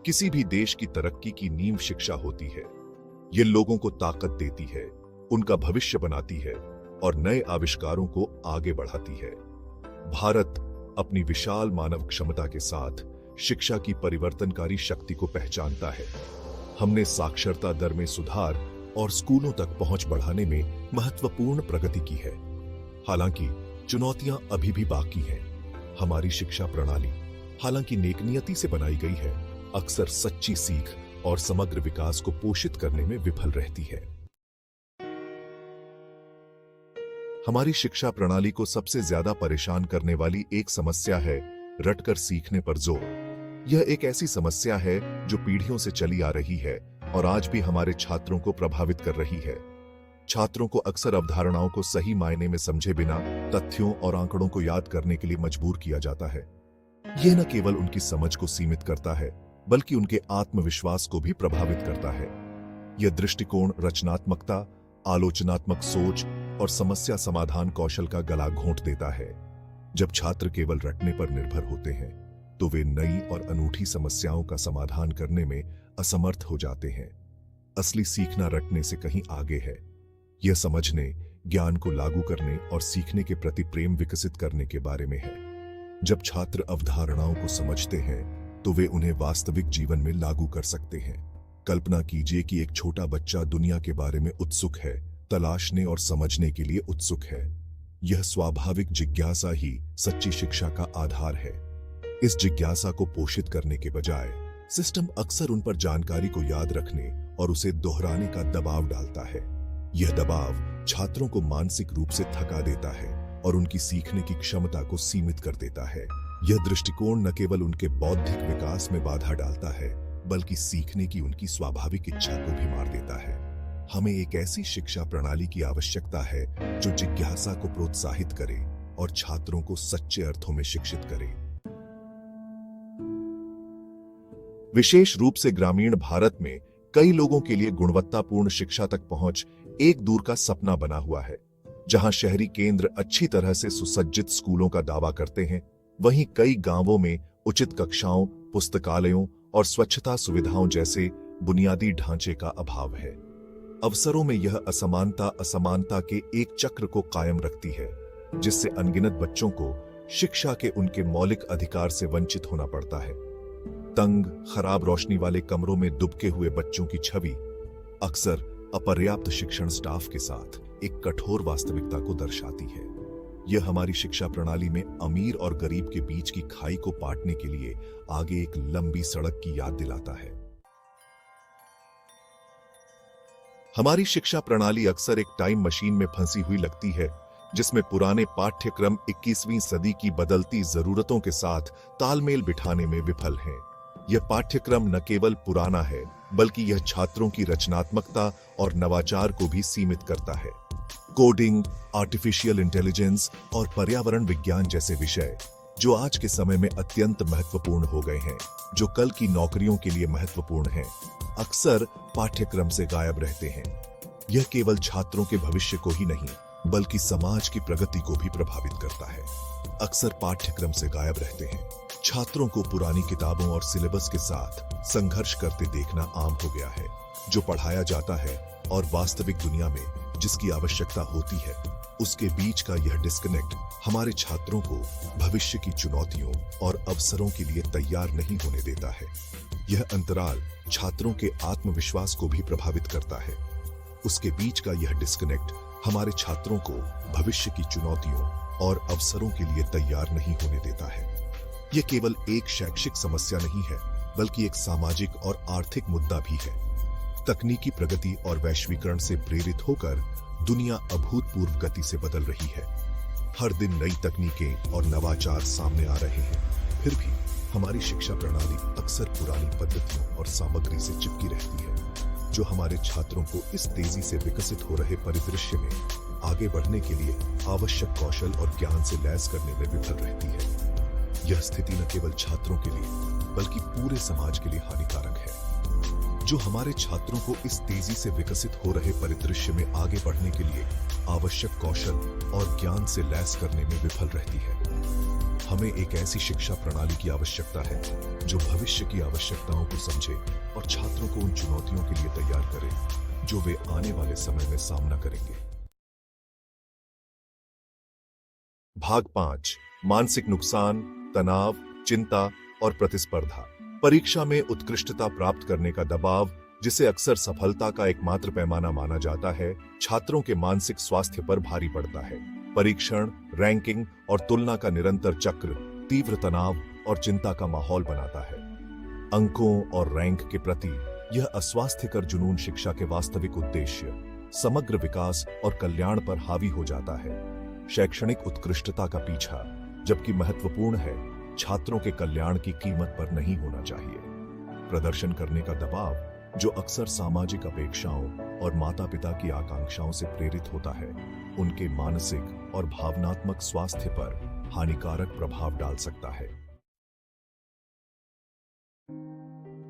किसी भी देश की तरक्की की नींव शिक्षा होती है। ये लोगों को ताकत देती है, उनका भविष्य बनाती है और नए आविष्कारों को आगे बढ़ाती है। भारत अपनी विशाल मानव क्षमता के साथ शिक्षा की परिवर्तनकारी शक्ति को पहचानता है। हमने साक्षरता दर में सुधार और स्कूलों तक पहुंच बढ़ाने में महत्वपूर्ण प्रगति की है। हालांकि चुनौतियां अभी भी बाकी हैं। हमारी शिक्षा प्रणाली, हालांकि नेकनियति से बनाई गई है, अक्सर सच्ची सीख और समग्र विकास को पोषित करने में विफल रहती है। हमारी शिक्षा प्रणाली को सबसे ज्यादा परेशान करने वाली एक समस्या है रटकर सीखने पर जोर। यह एक ऐसी समस्या है जो पीढ़ियों से चली आ रही है और आज भी हमारे छात्रों को प्रभावित कर रही है। छात्रों को अक्सर अवधारणाओं को सही मायने में समझे बिना तथ्यों और आंकड़ों को याद करने के लिए मजबूर किया जाता है। यह न केवल उनकी समझ को सीमित करता है, बल्कि उनके आत्मविश्वास को भी प्रभावित करता है। यह दृष्टिकोण रचनात्मकता, आलोचनात्मक सोच और समस्या समाधान कौशल का गला घोंट देता है। जब छात्र केवल रटने पर निर्भर होते हैं, तो वे नई और अनूठी समस्याओं का समाधान करने में असमर्थ हो जाते हैं। असली सीखना रटने से कहीं आगे है। यह समझने, ज्ञान को लागू करने और सीखने के प्रति प्रेम विकसित करने के बारे में है। जब छात्र अवधारणाओं को समझते हैं, तो वे उन्हें वास्तविक जीवन में लागू कर सकते हैं। कल्पना कीजिए कि एक छोटा बच्चा दुनिया के बारे में उत्सुक है, तलाशने और समझने के लिए उत्सुक है। यह स्वाभाविक जिज्ञासा ही सच्ची शिक्षा का आधार है। इस जिज्ञासा को पोषित करने के बजाय सिस्टम अक्सर उन पर जानकारी को याद रखने और उसे दोहराने का दबाव डालता है। यह दबाव छात्रों को मानसिक रूप से थका देता है और उनकी सीखने की क्षमता को सीमित कर देता है। यह दृष्टिकोण न केवल उनके बौद्धिक विकास में बाधा डालता है, बल्कि सीखने की उनकी स्वाभाविक इच्छा को भी मार देता है। हमें एक ऐसी शिक्षा प्रणाली की आवश्यकता है जो जिज्ञासा को प्रोत्साहित करे और छात्रों को सच्चे अर्थों में शिक्षित करे। विशेष रूप से ग्रामीण भारत में कई लोगों के लिए गुणवत्तापूर्ण शिक्षा तक पहुंच एक दूर का सपना बना हुआ है। जहां शहरी केंद्र अच्छी तरह से सुसज्जित स्कूलों का दावा करते हैं, वहीं कई गांवों में उचित कक्षाओं, पुस्तकालयों और स्वच्छता सुविधाओं जैसे बुनियादी ढांचे का अभाव है। अवसरों में यह असमानता के एक चक्र को कायम रखती है, जिससे अनगिनत बच्चों को शिक्षा के उनके मौलिक अधिकार से वंचित होना पड़ता है। तंग, खराब रोशनी वाले कमरों में दुबके हुए बच्चों की छवि अक्सर अपर्याप्त शिक्षण स्टाफ के साथ एक कठोर वास्तविकता को दर्शाती है। यह हमारी शिक्षा प्रणाली में अमीर और गरीब के बीच की खाई को पाटने के लिए आगे एक लंबी सड़क की याद दिलाता है। हमारी शिक्षा प्रणाली अक्सर एक टाइम मशीन में फंसी हुई लगती है, जिसमें पुराने पाठ्यक्रम 21वीं सदी की बदलती जरूरतों के साथ तालमेल बिठाने में विफल हैं। यह पाठ्यक्रम न केवल पुराना है, बल्कि यह छात्रों की रचनात्मकता और नवाचार को भी सीमित करता है। कोडिंग, आर्टिफिशियल इंटेलिजेंस और पर्यावरण विज्ञान जैसे विषय, जो आज के समय में अत्यंत महत्वपूर्ण हो गए हैं, जो कल की नौकरियों के लिए महत्वपूर्ण हैं, अक्सर पाठ्यक्रम से गायब रहते हैं। यह केवल छात्रों के भविष्य को ही नहीं, बल्कि समाज की प्रगति को भी प्रभावित करता है। अक्सर पाठ्यक्रम से गायब रहते हैं। छात्रों को पुरानी किताबों और सिलेबस के साथ संघर्ष करते देखना आम हो गया है। जो पढ़ाया जाता है और वास्तविक दुनिया में जिसकी आवश्यकता होती है, उसके बीच का यह डिस्कनेक्ट हमारे छात्रों को भविष्य की चुनौतियों और अवसरों के लिए तैयार नहीं होने देता है। यह अंतराल छात्रों के आत्मविश्वास को भी प्रभावित करता है। उसके बीच का यह डिस्कनेक्ट हमारे छात्रों को भविष्य की चुनौतियों और अवसरों के लिए तैयार नहीं होने देता है। यह केवल एक शैक्षिक समस्या नहीं है, बल्कि एक सामाजिक और आर्थिक मुद्दा भी है। तकनीकी प्रगति और वैश्वीकरण से प्रेरित होकर दुनिया अभूतपूर्व गति से बदल रही है। हर दिन नई तकनीकें और नवाचार सामने आ रहे हैं, फिर भी हमारी शिक्षा प्रणाली अक्सर पुरानी पद्धतियों और सामग्री से चिपकी रहती है, जो हमारे छात्रों को इस तेजी से विकसित हो रहे परिदृश्य में आगे बढ़ने के लिए आवश्यक कौशल और ज्ञान से लैस करने में विफल रहती है। यह स्थिति न केवल छात्रों के लिए, बल्कि पूरे समाज के लिए हानिकारक है, जो हमारे छात्रों को इस तेजी से विकसित हो रहे परिदृश्य में आगे बढ़ने के लिए आवश्यक कौशल और ज्ञान से लैस करने में विफल रहती है। हमें एक ऐसी शिक्षा प्रणाली की आवश्यकता है जो भविष्य की आवश्यकताओं को समझे और छात्रों को उन चुनौतियों के लिए तैयार करे जो वे आने वाले समय में सामना करेंगे। भाग 5 मानसिक नुकसान, तनाव, चिंता और प्रतिस्पर्धा। परीक्षा में उत्कृष्टता प्राप्त करने का दबाव, जिसे अक्सर सफलता का एकमात्र पैमाना माना जाता है, छात्रों के मानसिक स्वास्थ्य पर भारी पड़ता है। परीक्षण, रैंकिंग और तुलना का निरंतर चक्र तीव्र तनाव और चिंता का माहौल बनाता है। अंकों और रैंक के प्रति यह अस्वास्थ्यकर जुनून शिक्षा के वास्तविक उद्देश्य, समग्र विकास और कल्याण पर हावी हो जाता है। शैक्षणिक उत्कृष्टता का पीछा, जबकि महत्वपूर्ण है, छात्रों के कल्याण की कीमत पर नहीं होना चाहिए। प्रदर्शन करने का दबाव, जो अक्सर सामाजिक अपेक्षाओं और माता-पिता की आकांक्षाओं से प्रेरित होता है, उनके मानसिक और भावनात्मक स्वास्थ्य पर हानिकारक प्रभाव डाल सकता है।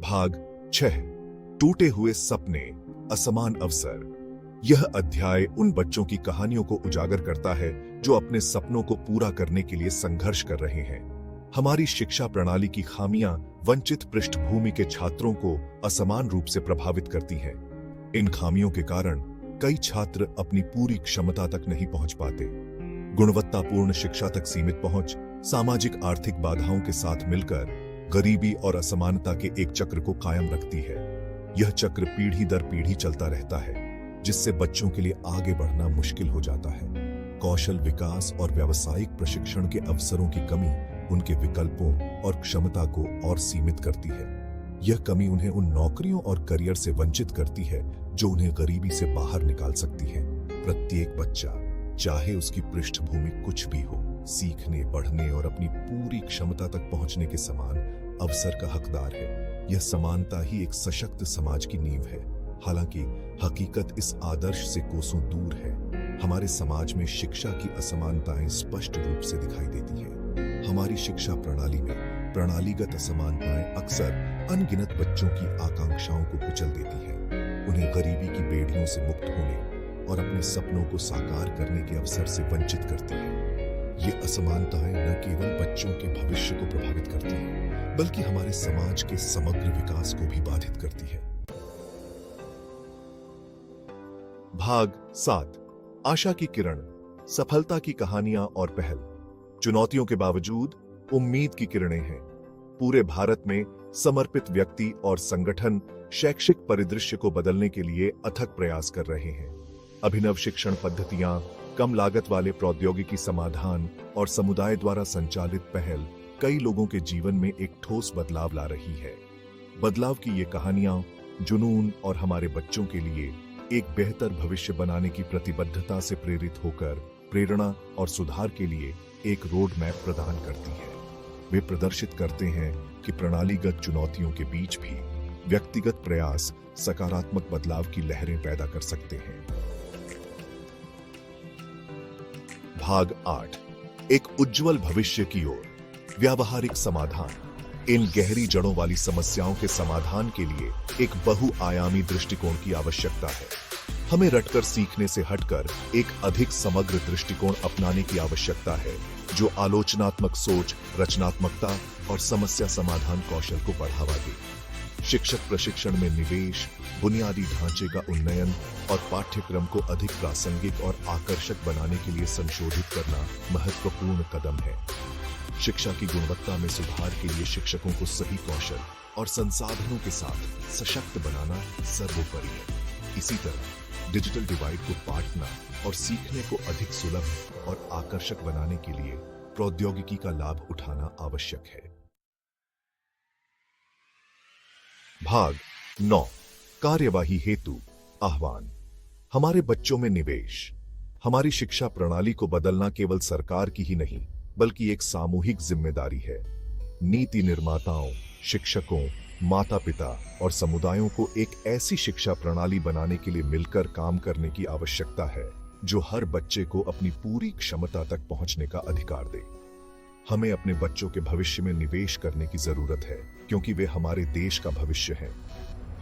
भाग 6 टूटे हुए सपने, असमान अवसर। यह अध्याय उन बच्चों की कहानियों को उजागर करता है जो अपने सपनों को पूरा करने के लिए संघर्ष कर रहे हैं। हमारी शिक्षा प्रणाली की खामियां वंचित पृष्ठभूमि के छात्रों को असमान रूप से प्रभावित करती हैं। इन खामियों के कारण कई छात्र अपनी पूरी क्षमता तक नहीं पहुंच पाते। गुणवत्तापूर्ण शिक्षा तक सीमित पहुंच सामाजिक आर्थिक बाधाओं के साथ मिलकर गरीबी और असमानता के एक चक्र को कायम रखती है। यह चक्र पीढ़ी दर पीढ़ी चलता रहता है, जिससे बच्चों के लिए आगे बढ़ना मुश्किल हो जाता है। कौशल विकास और व्यावसायिक प्रशिक्षण के अवसरों की कमी उनके विकल्पों और क्षमता को और सीमित करती है। यह कमी उन्हें उन नौकरियों और करियर से वंचित करती है जो उन्हें गरीबी से बाहर निकाल सकती है। प्रत्येक बच्चा, चाहे उसकी पृष्ठभूमि कुछ भी हो, सीखने, पढ़ने और अपनी पूरी क्षमता तक पहुंचने के समान अवसर का हकदार है। यह समानता ही एक सशक्त समाज की नींव है। हालांकि हकीकत इस आदर्श से कोसों दूर है। हमारे समाज में शिक्षा की असमानताएं स्पष्ट रूप से दिखाई देती हैं। हमारी शिक्षा प्रणाली में प्रणालीगत असमानताएं अक्सर अनगिनत बच्चों की आकांक्षाओं को कुचल देती हैं। उन्हें गरीबी की बेड़ियों से मुक्त होने और अपने सपनों को साकार करने के अवसर से वंचित करती हैं। ये असमानताएं न केवल बच्चों के भविष्य को प्रभावित करती हैं, बल्कि हमारे समाज के समग्र विकास को भी बाधित करती है। भाग 7 आशा की किरण, सफलता की कहानियां और पहल। चुनौतियों के बावजूद उम्मीद की किरणें हैं। पूरे भारत में समर्पित व्यक्ति और संगठन शैक्षिक परिदृश्य को बदलने के लिए अथक प्रयास कर रहे हैं। अभिनव शिक्षण पद्धतियां, कम लागत वाले प्रौद्योगिकी समाधान और समुदाय द्वारा संचालित पहल कई लोगों के जीवन में एक ठोस बदलाव ला रही है। बदलाव की ये कहानियां जुनून और हमारे बच्चों के लिए एक बेहतर भविष्य बनाने की प्रतिबद्धता से प्रेरित होकर प्रेरणा और सुधार के लिए एक रोड मैप प्रदान करती है। वे प्रदर्शित करते हैं कि प्रणालीगत चुनौतियों के बीच भी व्यक्तिगत प्रयास सकारात्मक बदलाव की लहरें पैदा कर सकते हैं। भाग 8 एक उज्जवल भविष्य की ओर, व्यावहारिक समाधान। इन गहरी जड़ों वाली समस्याओं के समाधान के लिए एक बहुआयामी दृष्टिकोण की आवश्यकता है। हमें रटकर सीखने से हटकर एक अधिक समग्र दृष्टिकोण अपनाने की आवश्यकता है, जो आलोचनात्मक सोच, रचनात्मकता और समस्या समाधान कौशल को बढ़ावा दे। शिक्षक प्रशिक्षण में निवेश, बुनियादी ढांचे का उन्नयन और पाठ्यक्रम को अधिक प्रासंगिक और आकर्षक बनाने के लिए संशोधित करना महत्वपूर्ण कदम है। शिक्षा की गुणवत्ता में सुधार के लिए शिक्षकों को सही कौशल और संसाधनों के साथ सशक्त बनाना सर्वोपरि है। इसी तरह डिजिटल डिवाइड को पाटना और सीखने को अधिक सुलभ और आकर्षक बनाने के लिए प्रौद्योगिकी का लाभ उठाना आवश्यक है। भाग 9 कार्यवाही हेतु आह्वान। हमारे बच्चों में निवेश। हमारी शिक्षा प्रणाली को बदलना केवल सरकार की ही नहीं, बल्कि एक सामूहिक जिम्मेदारी है। नीति निर्माताओं, शिक्षकों, माता-पिता और समुदायों को एक ऐसी शिक्षा प्रणाली बनाने के लिए मिलकर काम करने की आवश्यकता है जो हर बच्चे को अपनी पूरी क्षमता तक पहुंचने का अधिकार दे। हमें अपने बच्चों के भविष्य में निवेश करने की जरूरत है, क्योंकि वे हमारे देश का भविष्य हैं।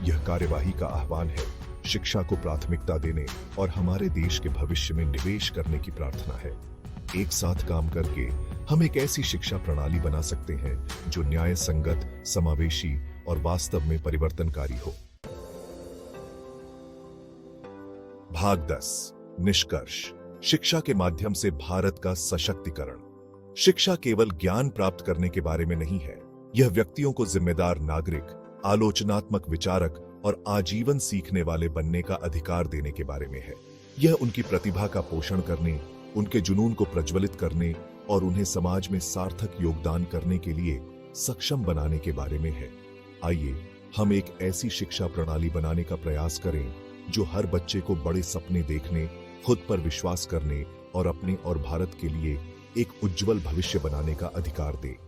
यह कार्यवाही का आह्वान है, शिक्षा को प्राथमिकता देने और हमारे देश के भविष्य में निवेश करने की प्रार्थना है। एक साथ काम करके हम एक ऐसी शिक्षा प्रणाली बना सकते हैं जो न्याय संगत, समावेशी और वास्तव में परिवर्तनकारी हो। भाग 10 निष्कर्ष। शिक्षा के माध्यम से भारत का सशक्तिकरण। शिक्षा केवल ज्ञान प्राप्त करने के बारे में नहीं है, यह व्यक्तियों को जिम्मेदार नागरिक, आलोचनात्मक विचारक और आजीवन सीखने वाले बनने का अधिकार देने के बारे में है। यह उनकी प्रतिभा का पोषण करने, उनके जुनून को प्रज्वलित करने और उन्हें समाज में सार्थक योगदान करने के लिए सक्षम बनाने के बारे में है। आइए हम एक ऐसी शिक्षा प्रणाली बनाने का प्रयास करें जो हर बच्चे को बड़े सपने देखने, खुद पर विश्वास करने और अपने और भारत के लिए एक उज्जवल भविष्य बनाने का अधिकार दे।